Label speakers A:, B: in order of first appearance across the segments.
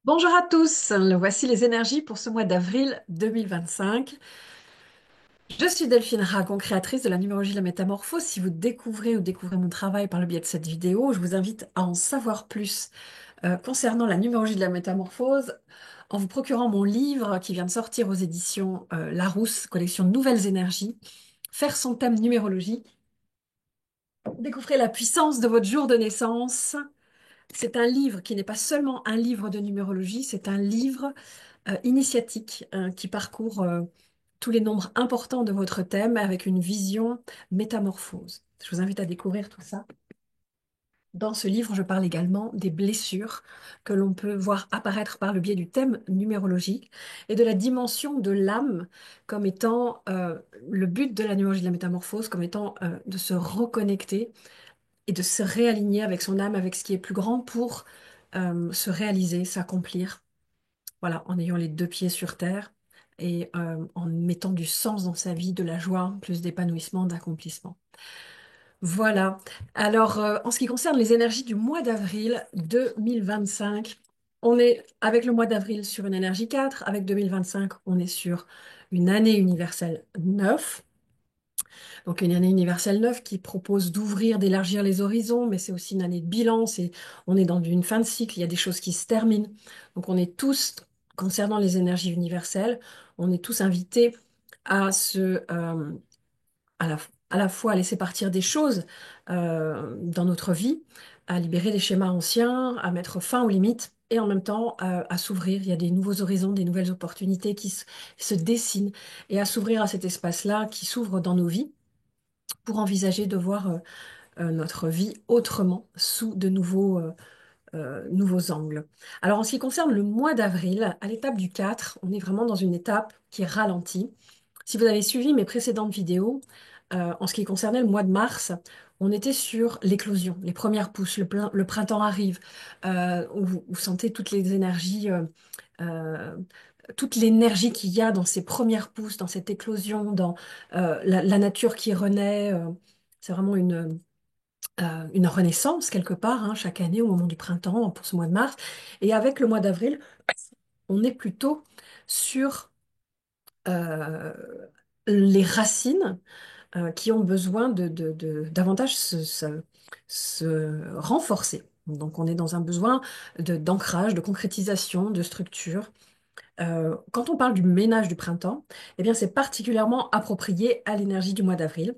A: Bonjour à tous, voici les énergies pour ce mois d'avril 2025. Je suis Delphine Ragon, créatrice de la numérologie de la métamorphose. Si vous découvrez ou découvrez mon travail par le biais de cette vidéo, je vous invite à en savoir plus concernant la numérologie de la métamorphose en vous procurant mon livre qui vient de sortir aux éditions Larousse, collection de nouvelles énergies, faire son thème numérologie. Découvrez la puissance de votre jour de naissance. C'est un livre qui n'est pas seulement un livre de numérologie, c'est un livre initiatique qui parcourt tous les nombres importants de votre thème avec une vision métamorphose. Je vous invite à découvrir tout ça. Dans ce livre, je parle également des blessures que l'on peut voir apparaître par le biais du thème numérologique et de la dimension de l'âme comme étant le but de la numérologie de la métamorphose, comme étant de se reconnecter et de se réaligner avec son âme, avec ce qui est plus grand pour se réaliser, s'accomplir. Voilà, en ayant les deux pieds sur terre et en mettant du sens dans sa vie, de la joie, plus d'épanouissement, d'accomplissement. Voilà. Alors, en ce qui concerne les énergies du mois d'avril 2025, on est avec le mois d'avril sur une énergie 4, avec 2025, on est sur une année universelle 9. Donc une année universelle 9 qui propose d'ouvrir, d'élargir les horizons, mais c'est aussi une année de bilan, on est dans une fin de cycle, il y a des choses qui se terminent. Donc on est tous, concernant les énergies universelles, on est tous invités à à la fois à laisser partir des choses dans notre vie, à libérer des schémas anciens, à mettre fin aux limites. Et en même temps, à s'ouvrir. Il y a des nouveaux horizons, des nouvelles opportunités qui se dessinent et à s'ouvrir à cet espace-là qui s'ouvre dans nos vies pour envisager de voir notre vie autrement, sous de nouveaux angles. Alors en ce qui concerne le mois d'avril, à l'étape du 4, on est vraiment dans une étape qui est ralentie. Si vous avez suivi mes précédentes vidéos, en ce qui concernait le mois de mars, on était sur l'éclosion, les premières pousses, le printemps arrive, où vous sentez toutes les énergies, euh, toute l'énergie qu'il y a dans ces premières pousses, dans cette éclosion, dans la nature qui renaît. C'est vraiment une renaissance quelque part, hein, chaque année au moment du printemps pour ce mois de mars. Et avec le mois d'avril, on est plutôt sur euh, les racines qui ont besoin davantage se renforcer. Donc on est dans un besoin d'ancrage, de concrétisation, de structure. Quand on parle du ménage du printemps, eh bien c'est particulièrement approprié à l'énergie du mois d'avril,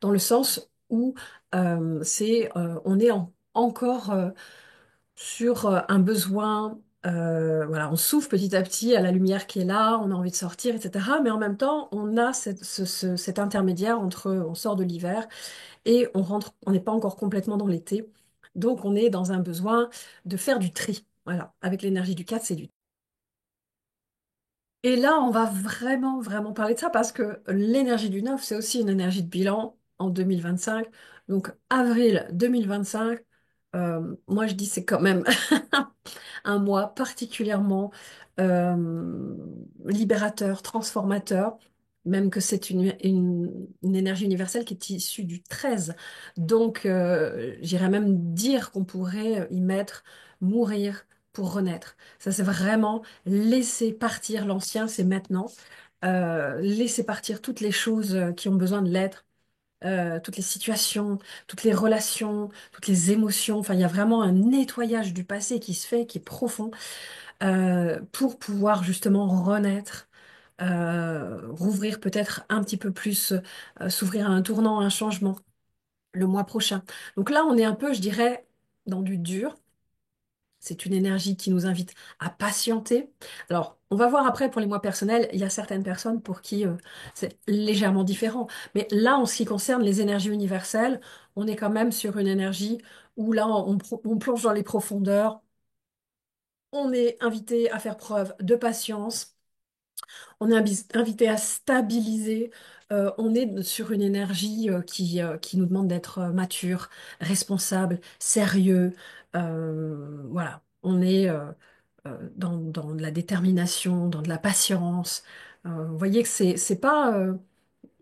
A: dans le sens où on est encore sur un besoin, voilà, on s'ouvre petit à petit à la lumière qui est là, on a envie de sortir, etc. Mais en même temps, on a cet intermédiaire entre on sort de l'hiver et on rentre, on n'est pas encore complètement dans l'été. Donc on est dans un besoin de faire du tri. Voilà, avec l'énergie du 4, c'est du. Et là, on va vraiment, vraiment parler de ça parce que l'énergie du 9, c'est aussi une énergie de bilan en 2025. Donc, avril 2025, moi je dis c'est quand même un mois particulièrement euh, libérateur, transformateur, même que c'est une énergie universelle qui est issue du 13. Donc, j'irais même dire qu'on pourrait y mettre mourir pour renaître. Ça, c'est vraiment laisser partir l'ancien, c'est maintenant. Laisser partir toutes les choses qui ont besoin de l'être, toutes les situations, toutes les relations, toutes les émotions. Enfin, il y a vraiment un nettoyage du passé qui se fait, qui est profond, pour pouvoir justement renaître, rouvrir peut-être un petit peu plus, s'ouvrir à un tournant, à un changement le mois prochain. Donc là, on est un peu, je dirais, dans du dur. C'est une énergie qui nous invite à patienter. Alors, on va voir après pour les mois personnels, il y a certaines personnes pour qui c'est légèrement différent. Mais là, en ce qui concerne les énergies universelles, on est quand même sur une énergie où là, on plonge dans les profondeurs. On est invité à faire preuve de patience. On est invité à stabiliser. On est sur une énergie qui nous demande d'être mature, responsable, sérieux. Voilà, on est dans de la détermination, dans de la patience. Vous voyez que c'est pas.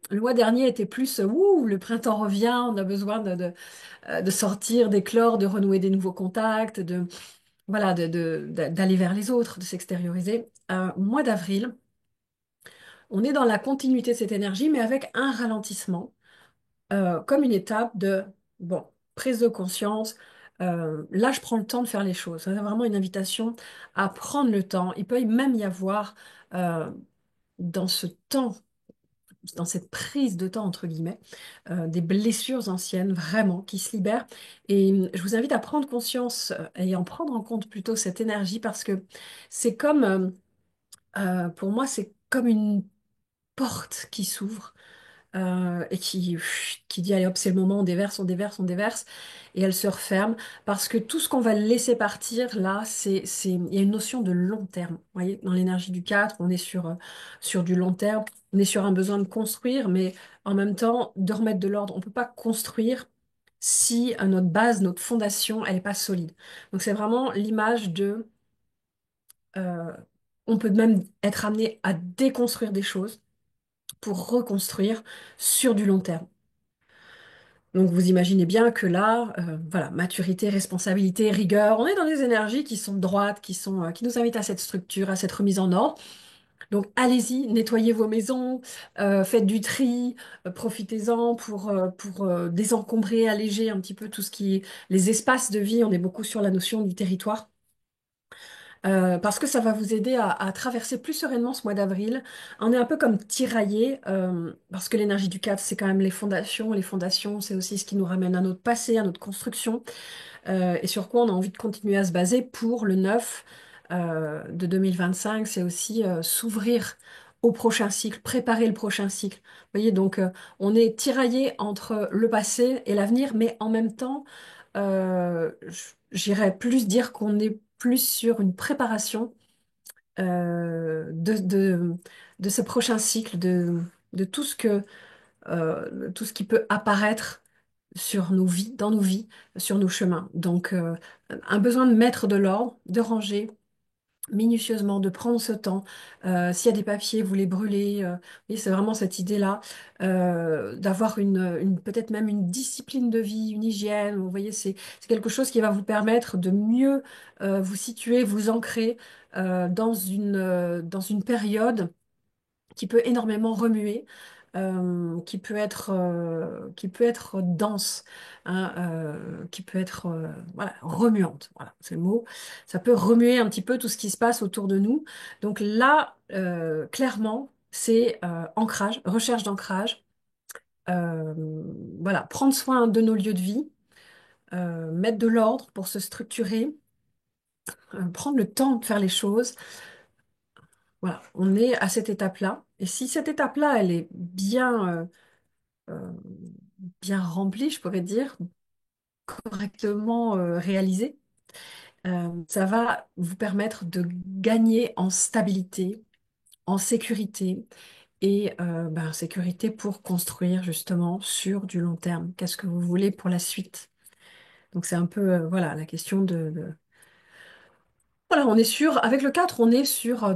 A: Le mois dernier était plus ouh, le printemps revient, on a besoin de sortir, d'éclore, de renouer des nouveaux contacts, voilà, d'aller vers les autres, de s'extérioriser. Mois d'avril, on est dans la continuité de cette énergie, mais avec un ralentissement, comme une étape de, bon, prise de conscience. Là, je prends le temps de faire les choses. C'est vraiment une invitation à prendre le temps. Il peut même y avoir euh, dans ce temps, dans cette prise de temps, entre guillemets, des blessures anciennes, vraiment, qui se libèrent. Et je vous invite à prendre conscience et en prendre en compte plutôt cette énergie parce que c'est comme, pour moi, c'est comme une porte qui s'ouvre et qui dit, allez hop, c'est le moment, on déverse, on déverse, on déverse, et elle se referme, parce que tout ce qu'on va laisser partir, là, il y a une notion de long terme. Vous voyez, dans l'énergie du 4 on est sur du long terme, on est sur un besoin de construire, mais en même temps, de remettre de l'ordre. On ne peut pas construire si notre base, notre fondation, elle n'est pas solide. Donc c'est vraiment l'image de... euh, on peut même être amené à déconstruire des choses pour reconstruire sur du long terme. Donc vous imaginez bien que là, voilà, maturité, responsabilité, rigueur, on est dans des énergies qui sont droites, qui nous invitent à cette structure, à cette remise en ordre. Donc allez-y, nettoyez vos maisons, faites du tri, profitez-en pour désencombrer, alléger un petit peu tout ce qui est les espaces de vie. On est beaucoup sur la notion du territoire. Parce que ça va vous aider à traverser plus sereinement ce mois d'avril. On est un peu comme tiraillé, parce que l'énergie du 4, c'est quand même les fondations. Les fondations, c'est aussi ce qui nous ramène à notre passé, à notre construction, et sur quoi on a envie de continuer à se baser pour le 9 de 2025. C'est aussi s'ouvrir au prochain cycle, préparer le prochain cycle. Vous voyez, donc on est tiraillé entre le passé et l'avenir, mais en même temps, j'irais plus dire qu'on est plus sur une préparation euh, de, de, de ce prochain cycle, de tout ce qui peut apparaître sur nos vies, dans nos vies, sur nos chemins. Donc, un besoin de mettre de l'ordre, de ranger minutieusement, de prendre ce temps. S'il y a des papiers, vous les brûlez. Oui, c'est vraiment cette idée-là, d'avoir peut-être même une discipline de vie, une hygiène. Vous voyez, c'est quelque chose qui va vous permettre de mieux vous situer, vous ancrer dans une période qui peut énormément remuer, qui peut être dense, hein, qui peut être voilà, remuante. Voilà, c'est le mot. Ça peut remuer un petit peu tout ce qui se passe autour de nous. Donc là, clairement, c'est ancrage, recherche d'ancrage. Euh, voilà, prendre soin de nos lieux de vie, mettre de l'ordre pour se structurer, prendre le temps de faire les choses. Voilà, on est à cette étape-là. Et si cette étape-là, elle est euh, bien remplie, je pourrais dire, correctement réalisée, ça va vous permettre de gagner en stabilité, en sécurité et sécurité pour construire justement sur du long terme. Qu'est-ce que vous voulez pour la suite? Donc c'est un peu voilà la question Voilà, on est sur, avec le 4 on est sur un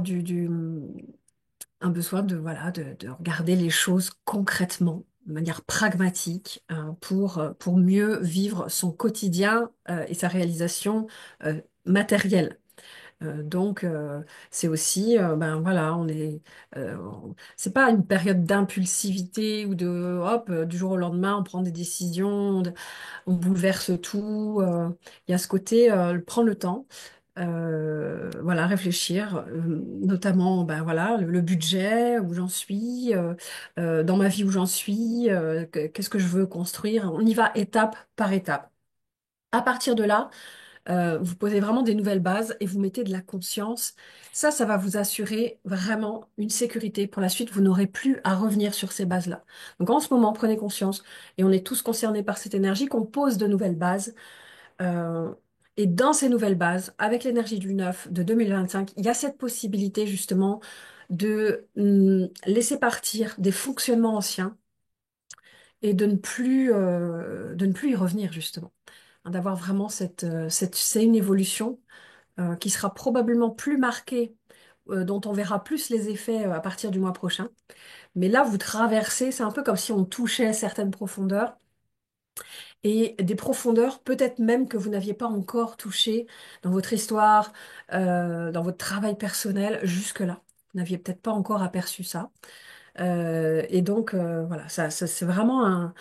A: besoin de, voilà, de regarder les choses concrètement, de manière pragmatique, pour mieux vivre son quotidien et sa réalisation matérielle. C'est aussi, ben voilà, c'est pas une période d'impulsivité ou de, hop, du jour au lendemain, on prend des décisions, on bouleverse tout. Il y a ce côté, prendre le temps, voilà, réfléchir, notamment, ben voilà, le budget, où j'en suis, dans ma vie où j'en suis, qu'est-ce que je veux construire. On y va étape par étape. À partir de là, vous posez vraiment des nouvelles bases et vous mettez de la conscience. Ça va vous assurer vraiment une sécurité. Pour la suite, vous n'aurez plus à revenir sur ces bases-là. Donc en ce moment, prenez conscience, et on est tous concernés par cette énergie, qu'on pose de nouvelles bases. Euh, et dans ces nouvelles bases, avec l'énergie du 9 de 2025, il y a cette possibilité justement de laisser partir des fonctionnements anciens et de ne plus y revenir justement. Hein, d'avoir vraiment c'est une évolution qui sera probablement plus marquée, dont on verra plus les effets à partir du mois prochain. Mais là, vous traversez, c'est un peu comme si on touchait certaines profondeurs et des profondeurs peut-être même que vous n'aviez pas encore touchées dans votre histoire, dans votre travail personnel jusque-là. Vous n'aviez peut-être pas encore aperçu ça. Et donc, voilà, c'est vraiment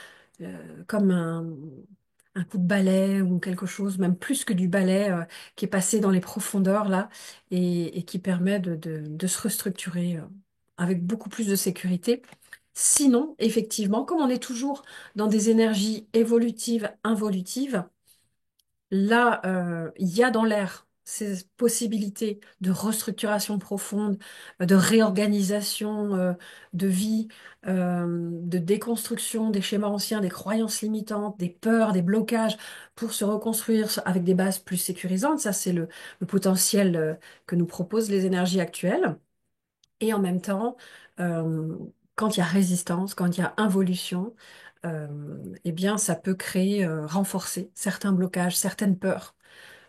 A: comme un coup de balai ou quelque chose, même plus que du balai, qui est passé dans les profondeurs là et qui permet de se restructurer avec beaucoup plus de sécurité. Sinon, effectivement, comme on est toujours dans des énergies évolutives, involutives, là, il y a dans l'air ces possibilités de restructuration profonde, de réorganisation de vie, de déconstruction des schémas anciens, des croyances limitantes, des peurs, des blocages, pour se reconstruire avec des bases plus sécurisantes. Ça, c'est le potentiel que nous proposent les énergies actuelles. Et en même temps, quand il y a résistance, quand il y a involution, eh bien, ça peut créer, renforcer certains blocages, certaines peurs.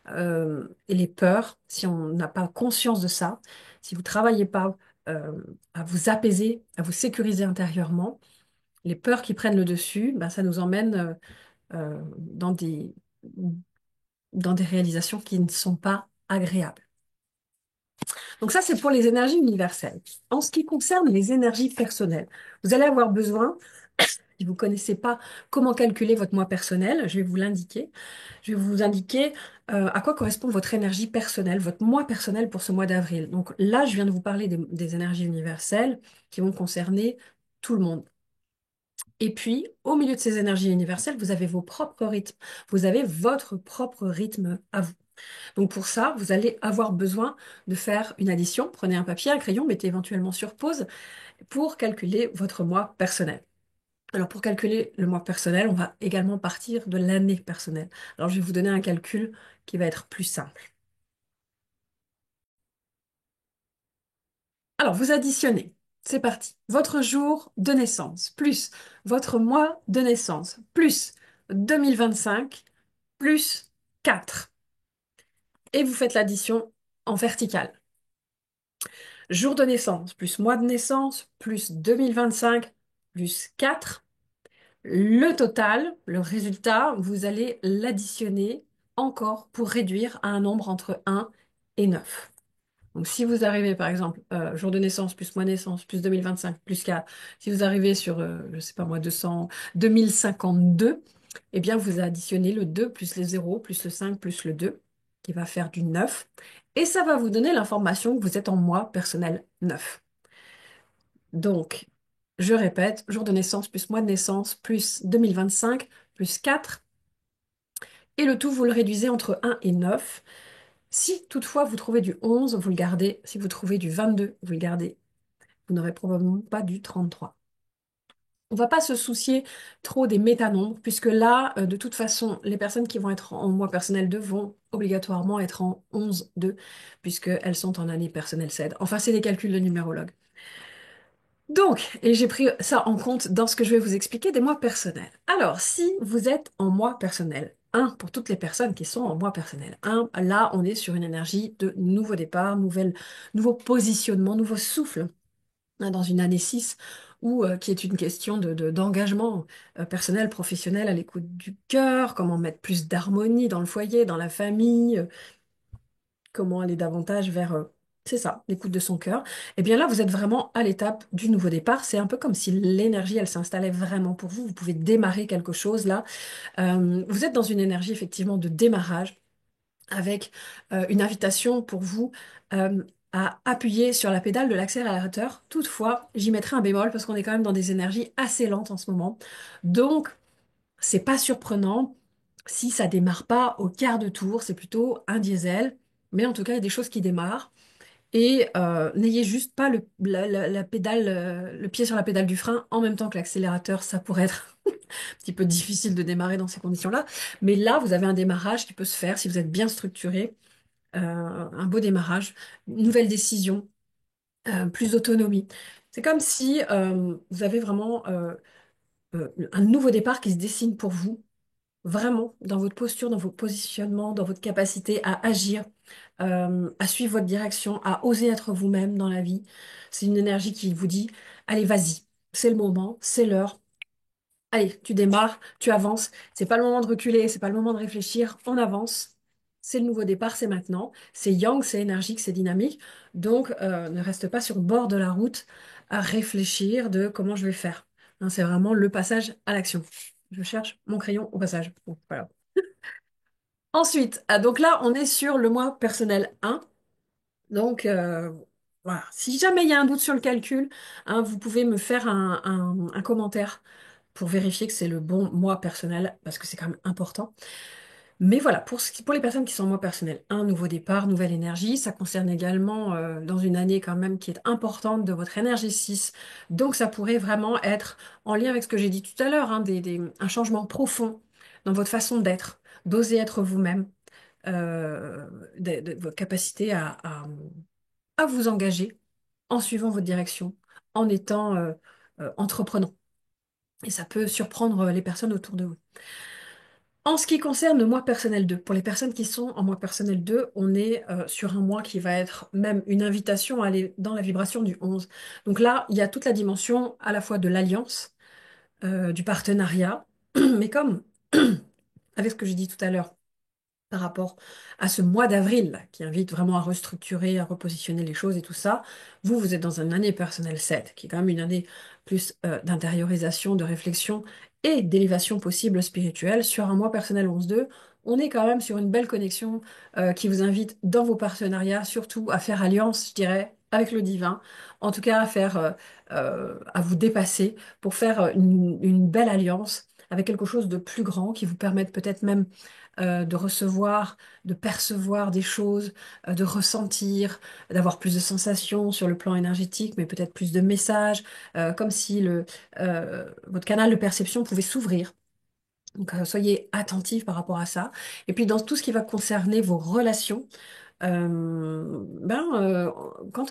A: Et les peurs, si on n'a pas conscience de ça, si vous ne travaillez pas à vous apaiser, à vous sécuriser intérieurement, les peurs qui prennent le dessus, ben, ça nous emmène dans des réalisations qui ne sont pas agréables. Donc ça, c'est pour les énergies universelles. En ce qui concerne les énergies personnelles, vous allez avoir besoin, si vous ne connaissez pas comment calculer votre moi personnel, je vais vous l'indiquer. Je vais vous indiquer à quoi correspond votre énergie personnelle, votre moi personnel pour ce mois d'avril. Donc là, je viens de vous parler des énergies universelles qui vont concerner tout le monde. Et puis, au milieu de ces énergies universelles, vous avez vos propres rythmes. Vous avez votre propre rythme à vous. Donc pour ça, vous allez avoir besoin de faire une addition. Prenez un papier, un crayon, mettez éventuellement sur pause pour calculer votre mois personnel. Alors pour calculer le mois personnel, on va également partir de l'année personnelle. Alors je vais vous donner un calcul qui va être plus simple. Alors vous additionnez. C'est parti. Votre jour de naissance plus votre mois de naissance plus 2025 plus 4. Et vous faites l'addition en verticale. Jour de naissance plus mois de naissance plus 2025 plus 4. Le total, le résultat, vous allez l'additionner encore pour réduire à un nombre entre 1 et 9. Donc si vous arrivez par exemple jour de naissance plus mois de naissance plus 2025 plus 4, si vous arrivez sur, je sais pas moi, 200, 2052, eh bien vous additionnez le 2 plus les 0 plus le 5 plus le 2 qui va faire du 9. Et ça va vous donner l'information que vous êtes en mois personnel 9. Donc, je répète, jour de naissance plus mois de naissance plus 2025 plus 4. Et le tout, vous le réduisez entre 1 et 9. Si toutefois vous trouvez du 11, vous le gardez. Si vous trouvez du 22, vous le gardez. Vous n'aurez probablement pas du 33. On ne va pas se soucier trop des métanombres, puisque là, de toute façon, les personnes qui vont être en mois personnel 2 vont obligatoirement être en 11-2, puisqu'elles sont en année personnelle 7. Enfin, c'est des calculs de numérologue. Donc, et j'ai pris ça en compte dans ce que je vais vous expliquer des mois personnels. Alors, si vous êtes en mois personnel, un pour toutes les personnes qui sont en mois personnel, un, là, on est sur une énergie de nouveau départ, nouveau positionnement, nouveau souffle, hein, dans une année 6, qui est une question d'engagement personnel, professionnel, à l'écoute du cœur, comment mettre plus d'harmonie dans le foyer, dans la famille, comment aller davantage vers, c'est ça, l'écoute de son cœur, et bien là, vous êtes vraiment à l'étape du nouveau départ. C'est un peu comme si l'énergie, elle s'installait vraiment pour vous. Vous pouvez démarrer quelque chose là. Vous êtes dans une énergie effectivement de démarrage avec une invitation pour vous à appuyer sur la pédale de l'accélérateur. Toutefois, j'y mettrai un bémol parce qu'on est quand même dans des énergies assez lentes en ce moment. Donc, c'est pas surprenant si ça démarre pas au quart de tour, c'est plutôt un diesel, mais en tout cas, il y a des choses qui démarrent. Et n'ayez juste pas la pédale, le pied sur la pédale du frein en même temps que l'accélérateur, ça pourrait être un petit peu difficile de démarrer dans ces conditions-là. Mais là, vous avez un démarrage qui peut se faire si vous êtes bien structuré, un beau démarrage, une nouvelle décision, plus d'autonomie. C'est comme si vous avez vraiment un nouveau départ qui se dessine pour vous vraiment dans votre posture, dans vos positionnements, dans votre capacité à agir, à suivre votre direction, à oser être vous-même dans la vie. C'est une énergie qui vous dit, allez, vas-y, c'est le moment, c'est l'heure. Allez, tu démarres, tu avances. C'est pas le moment de reculer, c'est pas le moment de réfléchir. On avance. C'est le nouveau départ, c'est maintenant. C'est yang, c'est énergique, c'est dynamique. Donc, ne reste pas sur le bord de la route à réfléchir de comment je vais faire. Hein, c'est vraiment le passage à l'action. Je cherche mon crayon au passage. Bon, voilà. Ensuite, donc là, on est sur le mois personnel 1. Donc, voilà. Si jamais il y a un doute sur le calcul, hein, vous pouvez me faire un commentaire pour vérifier que c'est le bon mois personnel, parce que c'est quand même important. Mais voilà, pour les personnes qui sont en mois personnel, un nouveau départ, nouvelle énergie, ça concerne également dans une année quand même qui est importante de votre énergie 6. Donc ça pourrait vraiment être en lien avec ce que j'ai dit tout à l'heure, hein, un changement profond dans votre façon d'être, d'oser être vous-même, euh, de votre capacité à vous engager en suivant votre direction, en étant entreprenant. Et ça peut surprendre les personnes autour de vous. En ce qui concerne le mois personnel 2, pour les personnes qui sont en mois personnel 2, on est sur un mois qui va être même une invitation à aller dans la vibration du 11. Donc là, il y a toute la dimension à la fois de l'alliance, du partenariat, mais comme avec ce que j'ai dit tout à l'heure, par rapport à ce mois d'avril là, qui invite vraiment à restructurer, à repositionner les choses et tout ça. Vous, vous êtes dans une année personnelle 7, qui est quand même une année plus d'intériorisation, de réflexion et d'élévation possible spirituelle. Sur un mois personnel 11-2, on est quand même sur une belle connexion qui vous invite dans vos partenariats, surtout à faire alliance, je dirais, avec le divin. En tout cas, à vous dépasser pour faire une belle alliance avec quelque chose de plus grand qui vous permette peut-être même de recevoir, de percevoir des choses, de ressentir, d'avoir plus de sensations sur le plan énergétique, mais peut-être plus de messages, comme si votre canal de perception pouvait s'ouvrir. Donc, soyez attentifs par rapport à ça. Et puis, dans tout ce qui va concerner vos relations, quand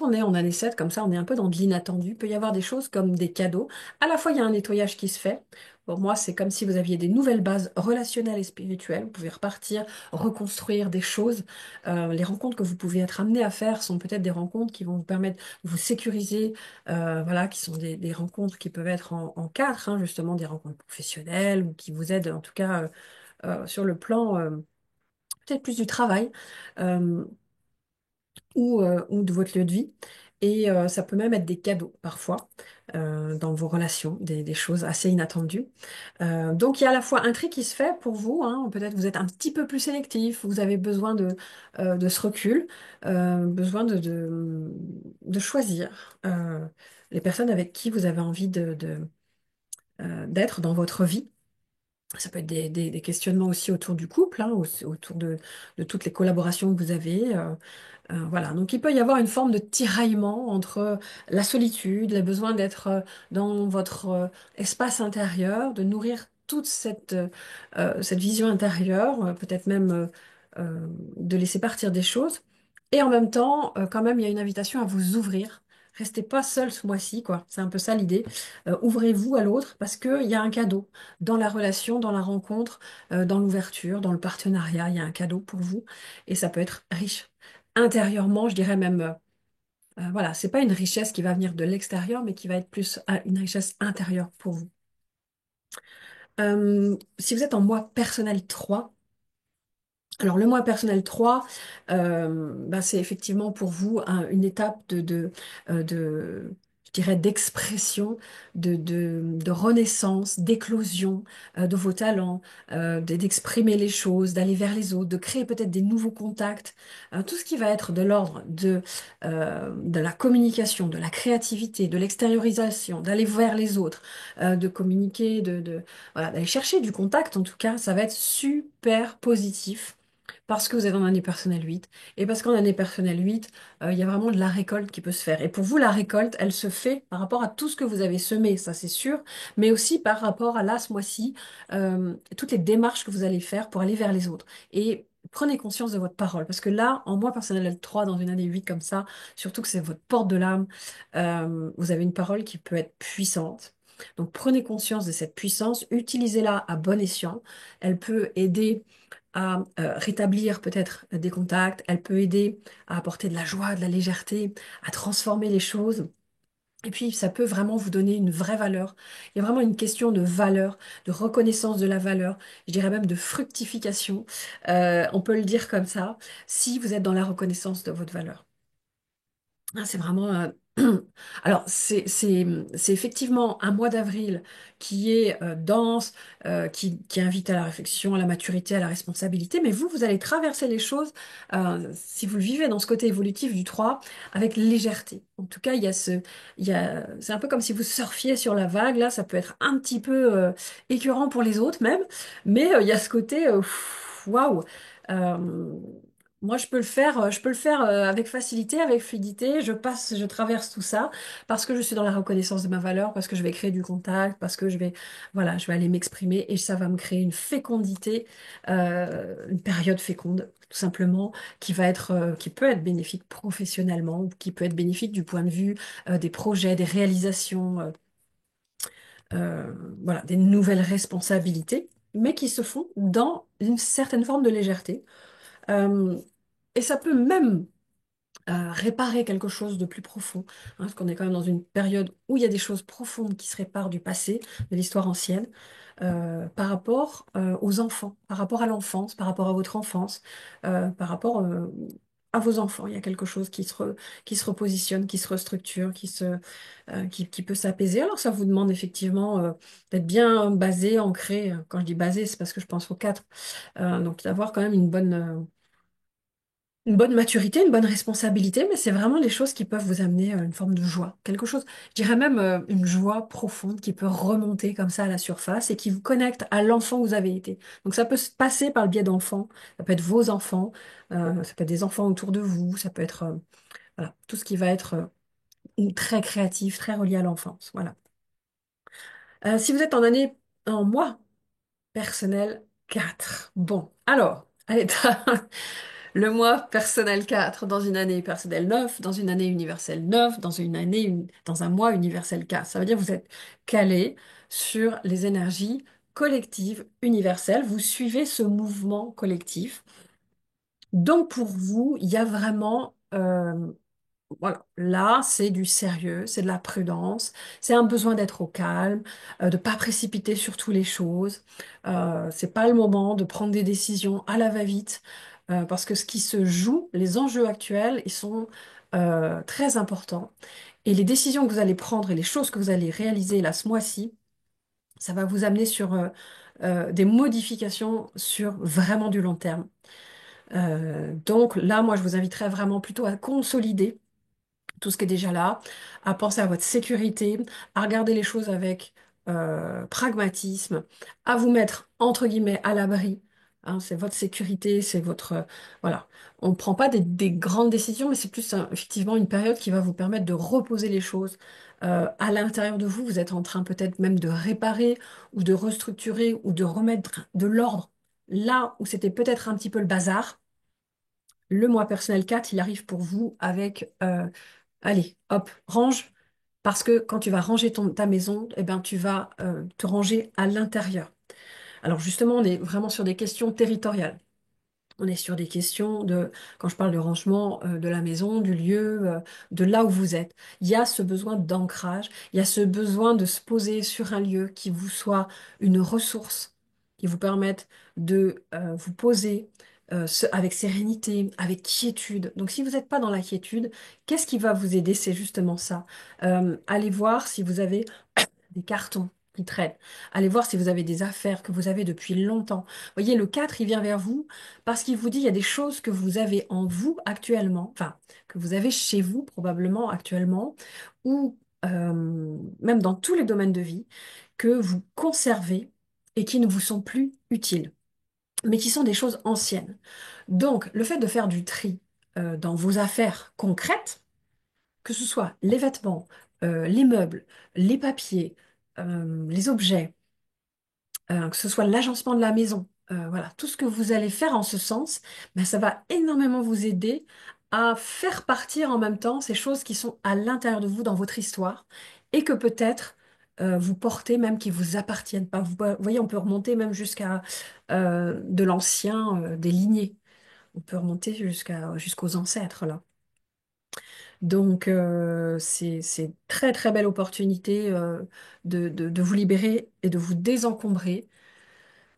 A: on est en année 7 comme ça, on est un peu dans de l'inattendu. Il peut y avoir des choses comme des cadeaux. À la fois, il y a un nettoyage qui se fait. Pour moi, c'est comme si vous aviez des nouvelles bases relationnelles et spirituelles. Vous pouvez repartir, reconstruire des choses. Les rencontres que vous pouvez être amené à faire sont peut-être des rencontres qui vont vous permettre de vous sécuriser, voilà, qui sont des rencontres qui peuvent être en quatre, hein, justement des rencontres professionnelles ou qui vous aident en tout cas sur le plan peut-être plus du travail. Euh, ou de votre lieu de vie. Et ça peut même être des cadeaux parfois dans vos relations, des choses assez inattendues. Donc il y a à la fois un tri qui se fait pour vous, hein. Peut-être vous êtes un petit peu plus sélectif, vous avez besoin de ce recul, besoin de choisir les personnes avec qui vous avez envie d'être dans votre vie. Ça peut être des questionnements aussi autour du couple, hein, autour de toutes les collaborations que vous avez. Voilà, donc il peut y avoir une forme de tiraillement entre la solitude, le besoin d'être dans votre espace intérieur, de nourrir toute cette vision intérieure, peut-être même de laisser partir des choses. Et en même temps, quand même, il y a une invitation à vous ouvrir. Restez pas seul ce mois-ci, quoi. C'est un peu ça l'idée. Ouvrez-vous à l'autre parce qu'il y a un cadeau dans la relation, dans la rencontre, dans l'ouverture, dans le partenariat. Il y a un cadeau pour vous et ça peut être riche intérieurement, je dirais même, voilà, c'est pas une richesse qui va venir de l'extérieur, mais qui va être plus une richesse intérieure pour vous. Si vous êtes en mois personnel 3, alors le mois personnel 3, c'est effectivement pour vous une étape je dirais, d'expression, de renaissance, d'éclosion de vos talents, d'exprimer les choses, d'aller vers les autres, de créer peut-être des nouveaux contacts. Tout ce qui va être de l'ordre de la communication, de la créativité, de l'extériorisation, d'aller vers les autres, de communiquer, voilà, d'aller chercher du contact en tout cas, ça va être super positif parce que vous êtes en année personnelle 8 et parce qu'en année personnelle 8, il y a vraiment de la récolte qui peut se faire. Et pour vous, la récolte, elle se fait par rapport à tout ce que vous avez semé, ça c'est sûr, mais aussi par rapport à là, ce mois-ci, toutes les démarches que vous allez faire pour aller vers les autres. Et prenez conscience de votre parole, parce que là, en mois personnel 3, dans une année 8 comme ça, surtout que c'est votre porte de l'âme, vous avez une parole qui peut être puissante. Donc prenez conscience de cette puissance, utilisez-la à bon escient. Elle peut aider à rétablir peut-être des contacts, elle peut aider à apporter de la joie, de la légèreté, à transformer les choses. Et puis, ça peut vraiment vous donner une vraie valeur. Il y a vraiment une question de valeur, de reconnaissance de la valeur, je dirais même de fructification. On peut le dire comme ça, si vous êtes dans la reconnaissance de votre valeur. Ah, c'est vraiment. Alors, c'est effectivement un mois d'avril qui est dense, qui invite à la réflexion, à la maturité, à la responsabilité, mais vous allez traverser les choses, si vous le vivez dans ce côté évolutif du 3 avec légèreté. En tout cas, c'est un peu comme si vous surfiez sur la vague, là, ça peut être un petit peu écœurant pour les autres même, mais il y a ce côté, waouh! Euh, Moi, je peux le faire avec facilité, avec fluidité. Je traverse tout ça parce que je suis dans la reconnaissance de ma valeur, parce que je vais créer du contact, parce que voilà, je vais aller m'exprimer et ça va me créer une fécondité, une période féconde, tout simplement, qui peut être bénéfique professionnellement, ou qui peut être bénéfique du point de vue des projets, des réalisations, voilà, des nouvelles responsabilités, mais qui se font dans une certaine forme de légèreté. Euh, et ça peut même réparer quelque chose de plus profond, hein, parce qu'on est quand même dans une période où il y a des choses profondes qui se réparent du passé, de l'histoire ancienne, par rapport aux enfants, par rapport à l'enfance, par rapport à votre enfance, par rapport à vos enfants. Il y a quelque chose qui se repositionne, qui se restructure, qui peut s'apaiser. Alors ça vous demande effectivement d'être bien basé, ancré. Quand je dis basé, c'est parce que je pense aux quatre. Donc d'avoir quand même une bonne maturité, une bonne responsabilité, mais c'est vraiment les choses qui peuvent vous amener une forme de joie. Quelque chose, je dirais même une joie profonde qui peut remonter comme ça à la surface et qui vous connecte à l'enfant que vous avez été. Donc ça peut se passer par le biais d'enfants, ça peut être vos enfants, ça peut être des enfants autour de vous, ça peut être voilà, tout ce qui va être très créatif, très relié à l'enfance. Voilà. Si vous êtes en mois personnel 4. Bon, alors, allez, le mois personnel 4 dans une année personnelle 9, dans une année universelle 9, dans un mois universel 4. Ça veut dire que vous êtes calé sur les énergies collectives universelles. Vous suivez ce mouvement collectif. Donc pour vous, il y a vraiment voilà, là, c'est du sérieux, c'est de la prudence, c'est un besoin d'être au calme, de pas précipiter sur toutes les choses. C'est pas le moment de prendre des décisions à la va-vite, parce que ce qui se joue, les enjeux actuels, ils sont très importants. Et les décisions que vous allez prendre et les choses que vous allez réaliser là ce mois-ci, ça va vous amener sur des modifications sur vraiment du long terme. Donc là, moi, je vous inviterais vraiment plutôt à consolider tout ce qui est déjà là, à penser à votre sécurité, à regarder les choses avec pragmatisme, à vous mettre entre guillemets à l'abri. Hein, c'est votre sécurité, c'est votre voilà. On ne prend pas des grandes décisions, mais c'est plus effectivement une période qui va vous permettre de reposer les choses à l'intérieur de vous. Vous êtes en train peut-être même de réparer ou de restructurer ou de remettre de l'ordre là où c'était peut-être un petit peu le bazar. Le mois personnel 4, il arrive pour vous avec allez, hop, range, parce que quand tu vas ranger ta maison, eh ben, tu vas te ranger à l'intérieur. Alors justement, on est vraiment sur des questions territoriales. On est sur des questions quand je parle de rangement de la maison, du lieu, de là où vous êtes. Il y a ce besoin d'ancrage, il y a ce besoin de se poser sur un lieu qui vous soit une ressource, qui vous permette de vous poser avec sérénité, avec quiétude. Donc si vous n'êtes pas dans la quiétude, qu'est-ce qui va vous aider? C'est justement ça. Allez voir si vous avez des cartons qui traînent. Allez voir si vous avez des affaires que vous avez depuis longtemps. Vous voyez, le 4 il vient vers vous parce qu'il vous dit il y a des choses que vous avez en vous actuellement, enfin, que vous avez chez vous probablement actuellement, ou même dans tous les domaines de vie, que vous conservez et qui ne vous sont plus utiles, mais qui sont des choses anciennes. Donc, le fait de faire du tri dans vos affaires concrètes, que ce soit les vêtements, les meubles, les papiers, les objets, que ce soit l'agencement de la maison, voilà, tout ce que vous allez faire en ce sens, ben, ça va énormément vous aider à faire partir en même temps ces choses qui sont à l'intérieur de vous dans votre histoire et que peut-être vous portez même qui vous appartiennent pas. Vous voyez, on peut remonter même jusqu'à de l'ancien, des lignées. On peut remonter jusqu'aux ancêtres là. Donc, c'est très très belle opportunité de vous libérer et de vous désencombrer.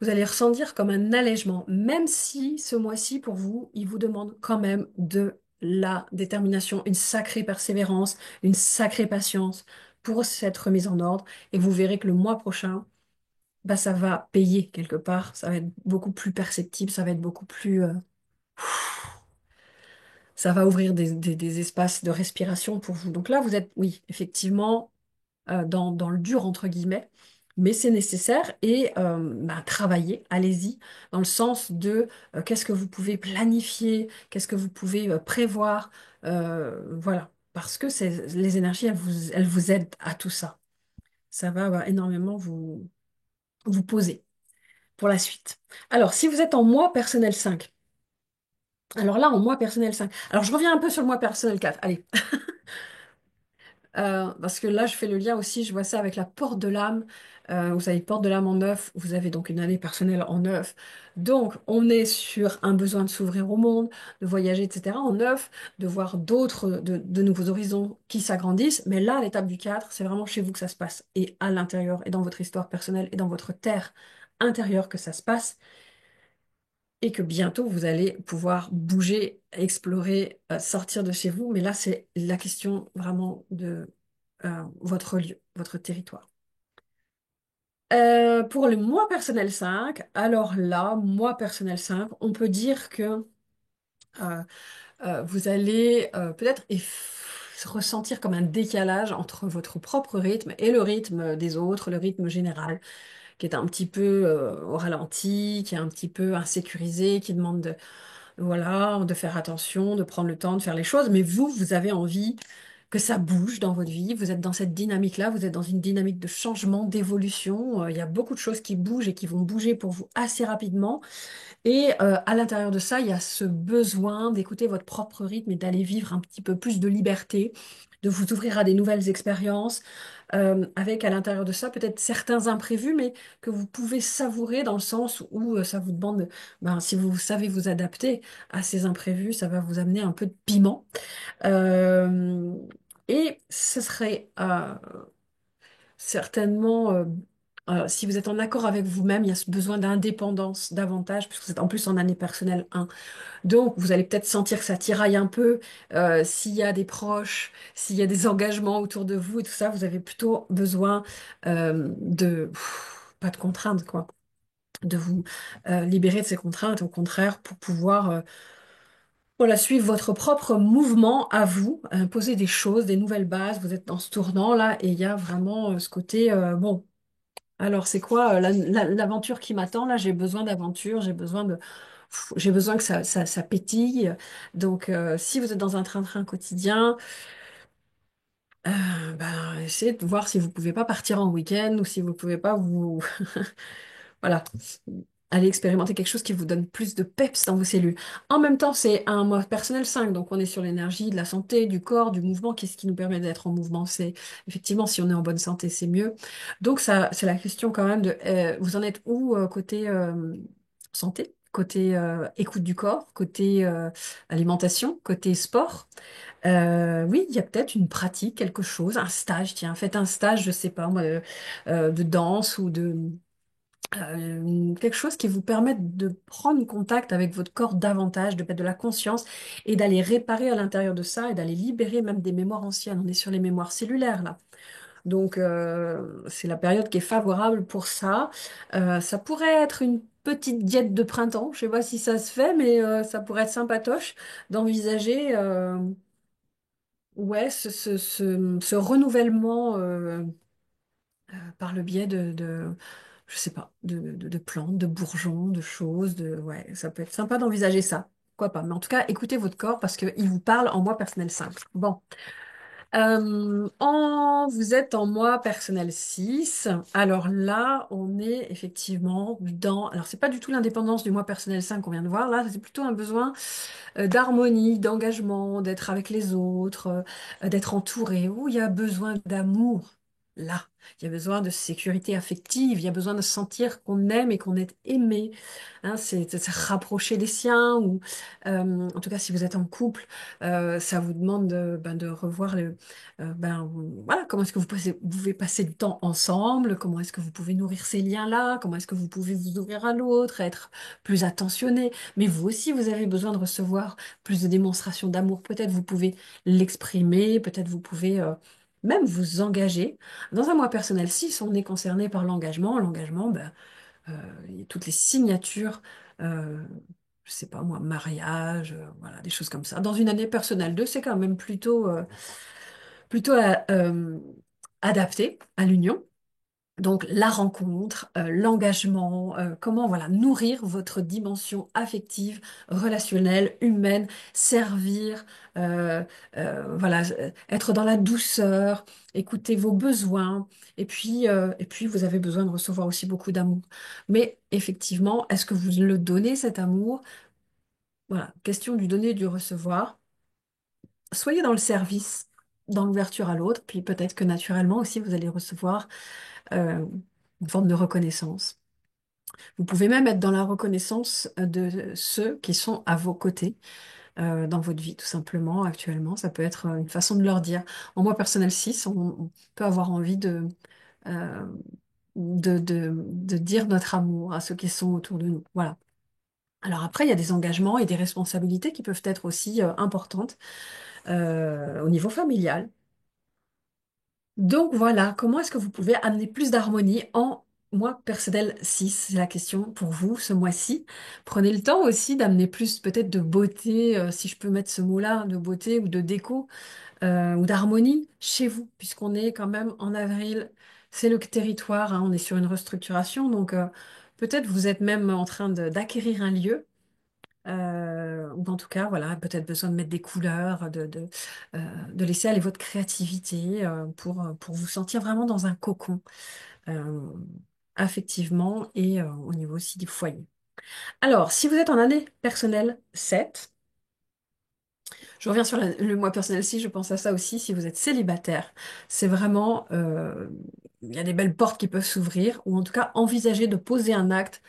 A: Vous allez ressentir comme un allègement, même si ce mois-ci, pour vous, il vous demande quand même de la détermination, une sacrée persévérance, une sacrée patience pour cette remise en ordre. Et vous verrez que le mois prochain, bah, ça va payer quelque part, ça va être beaucoup plus perceptible, ça va être beaucoup plus... ça va ouvrir des espaces de respiration pour vous. Donc là, vous êtes, oui, effectivement, dans le dur, entre guillemets, mais c'est nécessaire et bah, travaillez, allez-y, dans le sens de qu'est-ce que vous pouvez planifier, qu'est-ce que vous pouvez prévoir, voilà, parce que les énergies, elles vous aident à tout ça. Ça va énormément vous poser pour la suite. Alors, si vous êtes en mois personnel 5, alors là, en mois personnel 5, alors je reviens un peu sur le mois personnel 4. Allez, parce que là, je fais le lien aussi, je vois ça avec la porte de l'âme. Vous avez porte de l'âme en neuf, vous avez donc une année personnelle en neuf. Donc, on est sur un besoin de s'ouvrir au monde, de voyager, etc. en neuf, de voir d'autres, de nouveaux horizons qui s'agrandissent. Mais là, l'étape du 4, c'est vraiment chez vous que ça se passe, et à l'intérieur, et dans votre histoire personnelle, et dans votre terre intérieure que ça se passe, et que bientôt, vous allez pouvoir bouger, explorer, sortir de chez vous. Mais là, c'est la question vraiment de votre lieu, votre territoire. Pour le mois personnel 5, alors là, mois personnel 5, on peut dire que euh, vous allez peut-être ressentir comme un décalage entre votre propre rythme et le rythme des autres, le rythme général, qui est un petit peu au ralenti, qui est un petit peu insécurisé, qui demande voilà, de faire attention, de prendre le temps de faire les choses, mais vous avez envie que ça bouge dans votre vie, vous êtes dans cette dynamique-là, vous êtes dans une dynamique de changement, d'évolution, il y a beaucoup de choses qui bougent et qui vont bouger pour vous assez rapidement, et à l'intérieur de ça, il y a ce besoin d'écouter votre propre rythme et d'aller vivre un petit peu plus de liberté, de vous ouvrir à des nouvelles expériences, avec à l'intérieur de ça peut-être certains imprévus, mais que vous pouvez savourer dans le sens où ça vous demande, ben, si vous savez vous adapter à ces imprévus, ça va vous amener un peu de piment. Euh, et ce serait certainement, si vous êtes en accord avec vous-même, il y a ce besoin d'indépendance davantage, puisque vous êtes en plus en année personnelle 1. Donc, vous allez peut-être sentir que ça tiraille un peu, s'il y a des proches, s'il y a des engagements autour de vous et tout ça, vous avez plutôt besoin pas de contraintes, quoi, de vous libérer de ces contraintes, au contraire, pour pouvoir voilà, suivre votre propre mouvement à vous, poser des choses, des nouvelles bases. Vous êtes dans ce tournant-là et il y a vraiment ce côté, bon, alors c'est quoi l'aventure qui m'attend là? J'ai besoin d'aventure, j'ai besoin que ça pétille. Donc, si vous êtes dans un train-train quotidien, ben, essayez de voir si vous pouvez pas partir en week-end ou si vous pouvez pas vous, voilà, aller expérimenter quelque chose qui vous donne plus de peps dans vos cellules. En même temps, c'est un mois personnel 5, donc on est sur l'énergie, de la santé, du corps, du mouvement. Qu'est-ce qui nous permet d'être en mouvement? C'est effectivement, si on est en bonne santé, c'est mieux. Donc ça, c'est la question quand même de, vous en êtes où côté santé, côté écoute du corps, côté alimentation, côté sport? Oui, il y a peut-être une pratique, quelque chose, un stage. Tiens, faites un stage, je sais pas moi, de danse ou de quelque chose qui vous permette de prendre contact avec votre corps davantage, de mettre de la conscience et d'aller réparer à l'intérieur de ça et d'aller libérer même des mémoires anciennes. On est sur les mémoires cellulaires là. Donc c'est la période qui est favorable pour ça. Ça pourrait être une petite diète de printemps. Je sais pas si ça se fait, mais ça pourrait être sympatoche d'envisager ouais, ce renouvellement par le biais je sais pas, de plantes, de bourgeons, de choses, ouais, ça peut être sympa d'envisager ça. Pourquoi pas? Mais en tout cas, écoutez votre corps parce qu'il vous parle en moi personnel 5. Bon. Vous êtes en moi personnel 6. Alors là, on est effectivement dans... Alors, c'est pas du tout l'indépendance du moi personnel 5 qu'on vient de voir. Là, c'est plutôt un besoin d'harmonie, d'engagement, d'être avec les autres, d'être entouré. Où il y a besoin d'amour. là. Il y a besoin de sécurité affective, il y a besoin de sentir qu'on aime et qu'on est aimé. Hein, c'est de se rapprocher des siens, ou en tout cas si vous êtes en couple, ça vous demande de revoir voilà, comment est-ce que vous pouvez passer du temps ensemble, comment est-ce que vous pouvez nourrir ces liens-là, comment est-ce que vous pouvez vous ouvrir à l'autre, être plus attentionné. Mais vous aussi, vous avez besoin de recevoir plus de démonstrations d'amour. Peut-être vous pouvez l'exprimer, peut-être vous pouvez même vous engager. Dans un moi personnel, si on est concerné par l'engagement, il y a toutes les signatures, euh, je sais pas moi, mariage, voilà, des choses comme ça. Dans une année personnelle 2, c'est quand même plutôt adapté à l'union. Donc la rencontre, l'engagement, comment voilà nourrir votre dimension affective, relationnelle, humaine, servir, euh, voilà être dans la douceur, écouter vos besoins, et puis vous avez besoin de recevoir aussi beaucoup d'amour. Mais effectivement, est-ce que vous le donnez cet amour? Voilà, question du donner et du recevoir. Soyez dans le service, dans l'ouverture à l'autre, puis peut-être que naturellement aussi vous allez recevoir euh, une forme de reconnaissance. Vous pouvez même être dans la reconnaissance de ceux qui sont à vos côtés dans votre vie, tout simplement, actuellement. Ça peut être une façon de leur dire. En moi personnel 6, on peut avoir envie euh, de dire notre amour à ceux qui sont autour de nous. Voilà. Alors après, il y a des engagements et des responsabilités qui peuvent être aussi importantes au niveau familial. Donc voilà, comment est-ce que vous pouvez amener plus d'harmonie en mois personnel 6? C'est la question pour vous ce mois-ci. Prenez le temps aussi d'amener plus peut-être de beauté, si je peux mettre ce mot-là, de beauté ou de déco ou d'harmonie chez vous, puisqu'on est quand même en avril. C'est le territoire, hein, on est sur une restructuration, donc peut-être vous êtes même en train d'acquérir un lieu. Ou en tout cas, voilà, peut-être besoin de mettre des couleurs, de laisser aller votre créativité pour vous sentir vraiment dans un cocon, euh, affectivement et au niveau aussi du foyer. Alors, si vous êtes en année personnelle 7, je reviens sur le mois personnel 6, je pense à ça aussi, si vous êtes célibataire, c'est vraiment, il y a des belles portes qui peuvent s'ouvrir, ou en tout cas envisager de poser un acte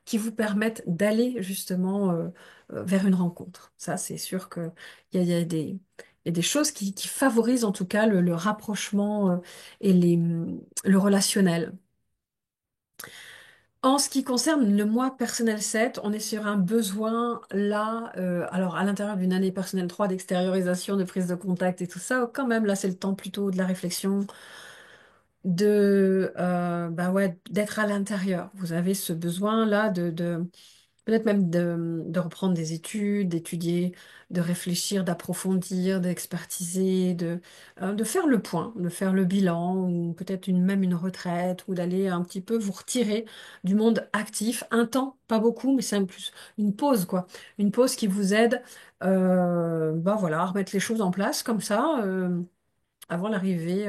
A: qui vous permettent d'aller justement vers une rencontre. Ça, c'est sûr que il y a il y a des choses qui favorisent en tout cas le rapprochement et le relationnel. En ce qui concerne le moi personnel 7, on est sur un besoin là, alors à l'intérieur d'une année personnelle 3 d'extériorisation, de prise de contact et tout ça, quand même là c'est le temps plutôt de la réflexion, bah ouais, d'être à l'intérieur. Vous avez ce besoin là de peut-être même de reprendre des études, d'étudier, de réfléchir, d'approfondir, d'expertiser, de faire le point, de faire le bilan, ou peut-être même une retraite, ou d'aller un petit peu vous retirer du monde actif. Un temps, pas beaucoup, mais c'est plus une pause, quoi. Une pause qui vous aide bah voilà, à remettre les choses en place comme ça, avant l'arrivée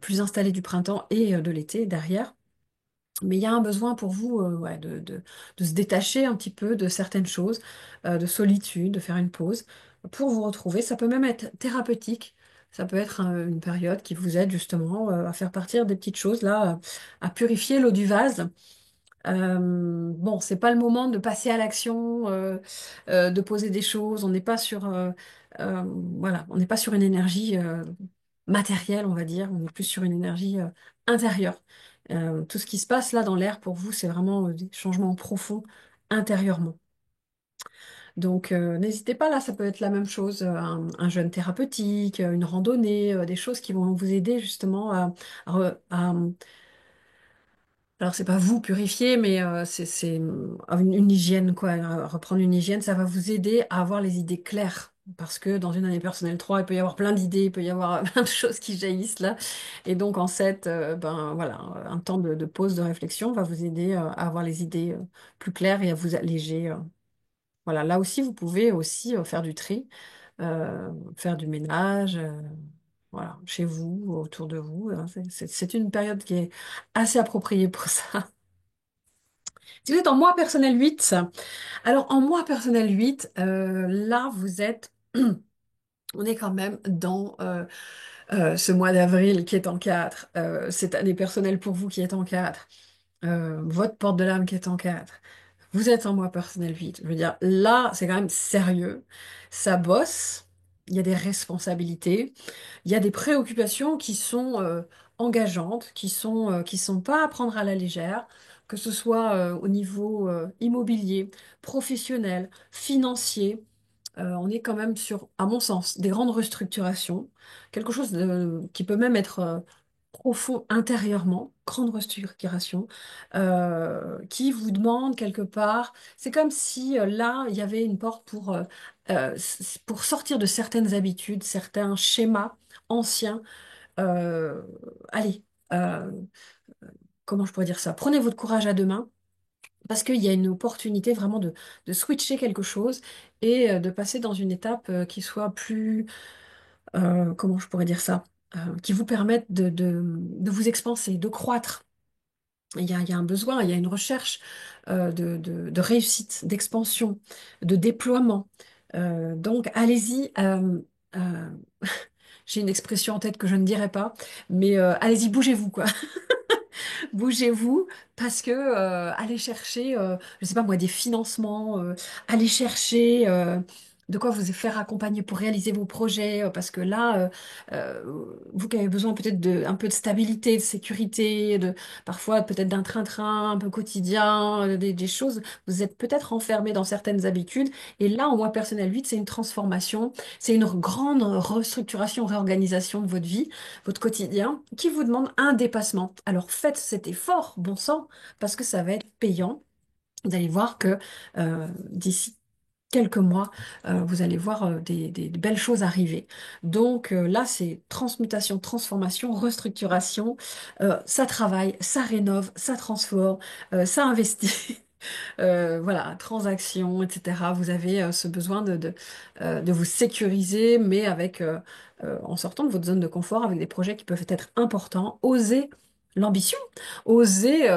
A: plus installée du printemps et de l'été derrière. Mais il y a un besoin pour vous ouais, de se détacher un petit peu de certaines choses, de solitude, de faire une pause pour vous retrouver. Ça peut même être thérapeutique. Ça peut être une période qui vous aide justement à faire partir des petites choses là, à purifier l'eau du vase. Bon, c'est pas le moment de passer à l'action, de poser des choses. On n'est pas sur, euh, voilà, on n'est pas sur une énergie matérielle, on va dire. On est plus sur une énergie intérieure. Tout ce qui se passe là dans l'air pour vous, c'est vraiment des changements profonds intérieurement. Donc, n'hésitez pas là, ça peut être la même chose, un jeûne thérapeutique, une randonnée, des choses qui vont vous aider justement à alors, c'est pas vous purifier, mais c'est une hygiène, quoi. Reprendre une hygiène, ça va vous aider à avoir les idées claires. Parce que dans une année personnelle 3, il peut y avoir plein d'idées, il peut y avoir plein de choses qui jaillissent là. Et donc, en 7, ben voilà, un temps de pause, de réflexion va vous aider à avoir les idées plus claires et à vous alléger. Voilà, là aussi, vous pouvez aussi faire du tri, faire du ménage. Voilà, chez vous, autour de vous. Hein. C'est une période qui est assez appropriée pour ça. Si vous êtes en mois personnel 8, alors en mois personnel 8, là vous êtes, on est quand même dans ce mois d'avril qui est en 4, cette année personnelle pour vous qui est en 4, votre porte de l'âme qui est en 4, vous êtes en mois personnel 8. Je veux dire, là, c'est quand même sérieux. Ça bosse, il y a des responsabilités, il y a des préoccupations qui sont engageantes, qui sont pas à prendre à la légère, que ce soit au niveau immobilier, professionnel, financier. On est quand même sur, à mon sens, des grandes restructurations, quelque chose qui peut même être profond intérieurement, grande restructuration, qui vous demande quelque part, c'est comme si là, il y avait une porte pour sortir de certaines habitudes, certains schémas anciens. Euh, allez, euh, comment je pourrais dire ça? Prenez votre courage à deux mains. Parce qu'il y a une opportunité vraiment de switcher quelque chose et de passer dans une étape qui soit plus, comment je pourrais dire ça, qui vous permette de vous expanser, de croître. Il y a un besoin, il y a une recherche de réussite, d'expansion, de déploiement. Donc allez-y. Euh, j'ai une expression en tête que je ne dirai pas, mais allez-y, bougez-vous, quoi. Bougez-vous parce que allez chercher, je sais pas moi, des financements, allez chercher de quoi vous faire accompagner pour réaliser vos projets, parce que là, vous qui avez besoin peut-être de un peu de stabilité, de sécurité, de parfois peut-être d'un train-train un peu quotidien, des choses, vous êtes peut-être enfermé dans certaines habitudes. Et là, en moi personnel 8, c'est une transformation, c'est une grande restructuration, réorganisation de votre vie, votre quotidien, qui vous demande un dépassement. Alors faites cet effort, bon sang, parce que ça va être payant. Vous allez voir que d'ici quelques mois, vous allez voir des belles choses arriver. Donc là, c'est transmutation, transformation, restructuration. Ça travaille, ça rénove, ça transforme, ça investit. Voilà, transactions, etc. Vous avez ce besoin de vous sécuriser, mais avec, en sortant de votre zone de confort, avec des projets qui peuvent être importants. Osez l'ambition, osez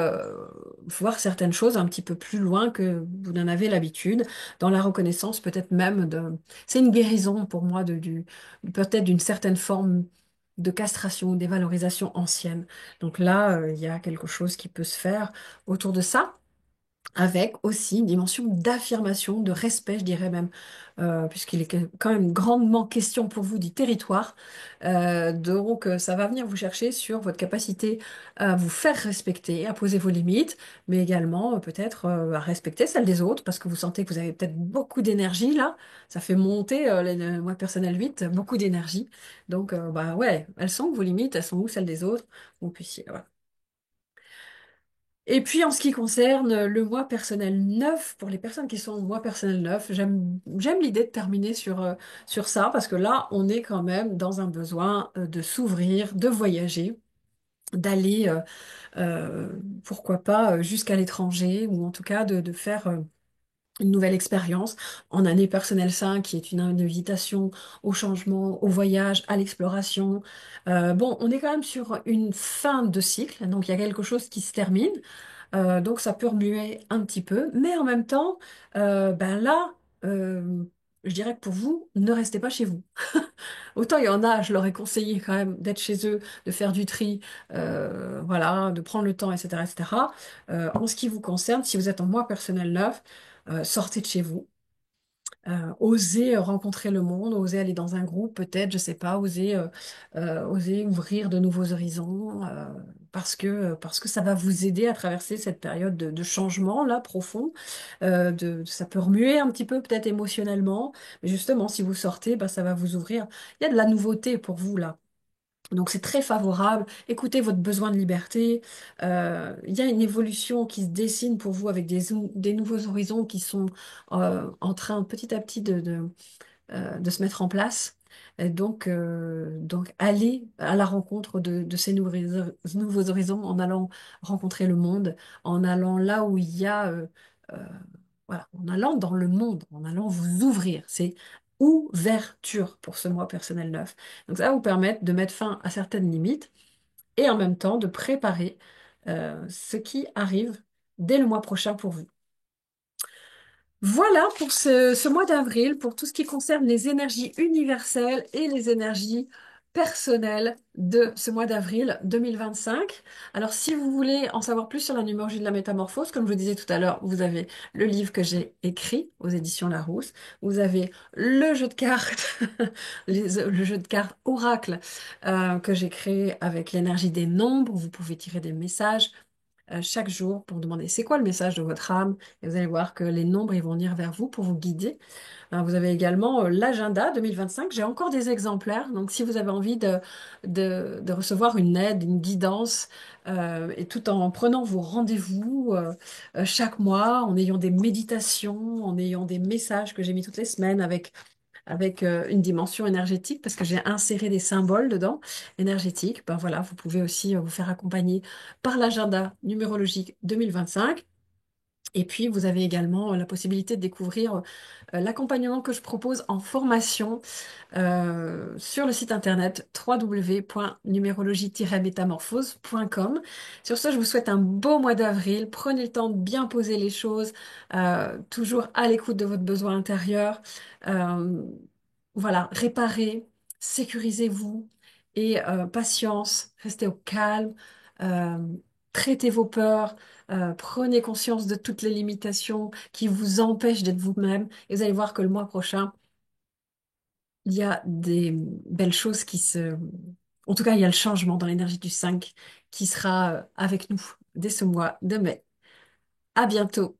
A: voir certaines choses un petit peu plus loin que vous n'en avez l'habitude, dans la reconnaissance peut-être même de... C'est une guérison pour moi peut-être d'une certaine forme de castration, dévalorisation ancienne. Donc là, il y a quelque chose qui peut se faire autour de ça avec aussi une dimension d'affirmation, de respect, je dirais même, puisqu'il est quand même grandement question pour vous du territoire. Donc, ça va venir vous chercher sur votre capacité à vous faire respecter, à poser vos limites, mais également peut-être à respecter celles des autres, parce que vous sentez que vous avez peut-être beaucoup d'énergie là. Ça fait monter, moi personnel 8, beaucoup d'énergie. Donc, bah ouais, elles sont où vos limites, elles sont où celles des autres? Vous puissiez, voilà. Et puis en ce qui concerne le mois personnel neuf, pour les personnes qui sont au mois personnel neuf, j'aime l'idée de terminer sur ça, parce que là, on est quand même dans un besoin de s'ouvrir, de voyager, d'aller, euh, pourquoi pas, jusqu'à l'étranger, ou en tout cas de faire une nouvelle expérience en année personnelle 5, qui est une invitation au changement, au voyage, à l'exploration. Bon, on est quand même sur une fin de cycle, donc il y a quelque chose qui se termine. Donc ça peut remuer un petit peu, mais en même temps, ben là, euh, je dirais que pour vous, ne restez pas chez vous. Autant il y en a, je leur ai conseillé quand même d'être chez eux, de faire du tri, voilà, de prendre le temps, etc., etc. En ce qui vous concerne, si vous êtes en mois personnel neuf, sortez de chez vous. Oser rencontrer le monde, oser aller dans un groupe, peut-être, je sais pas, oser ouvrir de nouveaux horizons, parce que ça va vous aider à traverser cette période de changement là profond. Ça peut remuer un petit peu, peut-être émotionnellement, mais justement, si vous sortez, bah, ça va vous ouvrir. Il y a de la nouveauté pour vous là. Donc c'est très favorable. Écoutez votre besoin de liberté. Il y a une évolution qui se dessine pour vous avec des nouveaux horizons qui sont en train petit à petit de se mettre en place. Et donc allez à la rencontre de ces nouveaux horizons en allant rencontrer le monde, en allant là où il y a, euh, voilà, en allant dans le monde, en allant vous ouvrir. C'est ouverture pour ce mois personnel neuf. Donc ça va vous permettre de mettre fin à certaines limites et en même temps de préparer ce qui arrive dès le mois prochain pour vous. Voilà pour ce mois d'avril, pour tout ce qui concerne les énergies universelles et les énergies personnel de ce mois d'avril 2025. Alors, si vous voulez en savoir plus sur la numérologie de la métamorphose, comme je vous disais tout à l'heure, vous avez le livre que j'ai écrit aux éditions Larousse, vous avez le jeu de cartes, le jeu de cartes Oracle que j'ai créé avec l'énergie des nombres. Vous pouvez tirer des messages chaque jour pour demander c'est quoi le message de votre âme, et vous allez voir que les nombres ils vont venir vers vous pour vous guider. Vous avez également l'agenda 2025. J'ai encore des exemplaires. Donc, si vous avez envie de recevoir une aide, une guidance, et tout en prenant vos rendez-vous chaque mois, en ayant des méditations, en ayant des messages que j'ai mis toutes les semaines avec une dimension énergétique, parce que j'ai inséré des symboles dedans, énergétiques, ben voilà, vous pouvez aussi vous faire accompagner par l'agenda numérologique 2025. Et puis, vous avez également la possibilité de découvrir l'accompagnement que je propose en formation sur le site internet www.numérologie-métamorphose.com. Sur ce, je vous souhaite un beau mois d'avril. Prenez le temps de bien poser les choses, toujours à l'écoute de votre besoin intérieur. Euh, voilà, réparez, sécurisez-vous et patience, restez au calme, euh, traitez vos peurs. Prenez conscience de toutes les limitations qui vous empêchent d'être vous-même et vous allez voir que le mois prochain, il y a des belles choses qui se... En tout cas, il y a le changement dans l'énergie du 5 qui sera avec nous dès ce mois de mai. À bientôt.